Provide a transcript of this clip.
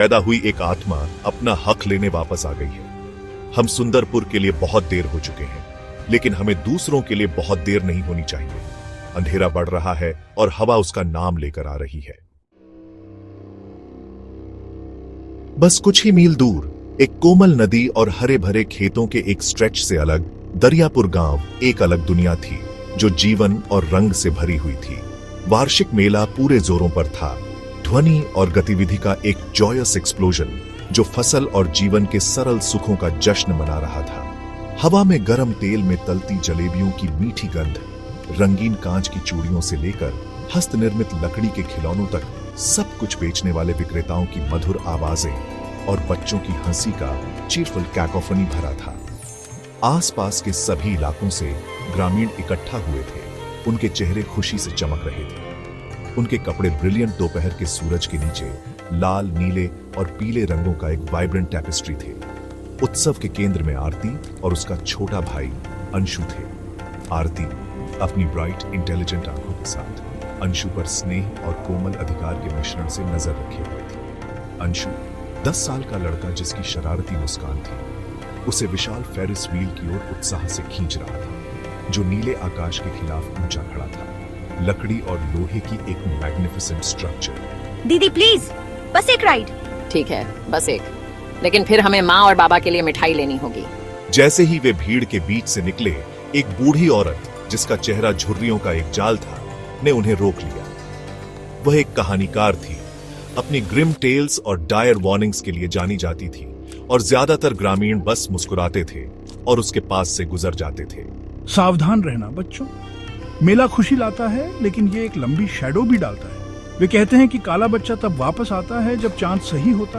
पैदा हुई एक आत्मा अपना हक लेने वापस आ गई है। हम सुंदरपुर के लिए बहुत देर हो चुके हैं, लेकिन हमें दूसरों के लिए बहुत देर नहीं होनी चाहिए। अंधेरा बढ़ रहा है और हवा उसका नाम लेकर आ रही है। बस कुछ ही मील दूर एक कोमल नदी और हरे भरे खेतों के एक स्ट्रेच से अलग दरियापुर गांव एक अलग दुनिया थी, जो जीवन और रंग से भरी हुई थी। वार्षिक मेला पूरे जोरों पर था, ध्वनि और गतिविधि का एक जॉयस एक्सप्लोजन जो फसल और जीवन के सरल सुखों का जश्न मना रहा था। हवा में गर्म तेल में तलती जलेबियों की मीठी गंध, रंगीन कांच की चूड़ियों से लेकर हस्त निर्मित लकड़ी के खिलौनों तक सब कुछ बेचने वाले विक्रेताओं की मधुर आवाजें और बच्चों की हंसी का चीरफुल कैकोफनी भरा था। आसपास के सभी इलाकों से ग्रामीण इकट्ठा हुए थे। उनके चेहरे खुशी से चमक रहे थे। उनके कपड़े ब्रिलियंट दोपहर के सूरज के नीचे लाल, नीले और पीले रंगों का एक वाइब्रेंट टैपेस्ट्री थे। उत्सव के केंद्र में आरती और उसका छोटा भाई अंशु थे। आरती अपनी ब्राइट इंटेलिजेंट आंखों के साथ अंशु पर स्नेह और कोमल अधिकार के मिश्रण से नजर रखे हुए थी। अंशु 10 साल का लड़का जिसकी शरारती मुस्कान थी, उसे विशाल फेरिस व्हील की ओर उत्साह से खींच रहा था, जो नीले आकाश के खिलाफ ऊंचा खड़ा था, लकड़ी और लोहे की एक मैग्निफिसेंट स्ट्रक्चर। दीदी प्लीज, बस एक राइड। ठीक है, बस एक, लेकिन फिर हमें माँ और बाबा के लिए मिठाई लेनी होगी। जैसे ही वे भीड़ के बीच से निकले, एक बूढ़ी औरत जिसका चेहरा झुर्रियों का एक जाल था, ने उन्हें रोक लिया। वह एक कहानीकार थी, अपनी ग्रिम टेल्स और डायर वार्निंग्स के लिए जानी जाती थी, और ज्यादातर ग्रामीण बस मुस्कुराते थे और उसके पास से गुजर जाते थे। सावधान रहना बच्चों, मेला खुशी लाता है, लेकिन ये एक लंबी शैडो भी डालता है। वे कहते हैं कि काला बच्चा तब वापस आता है जब चांद सही होता है।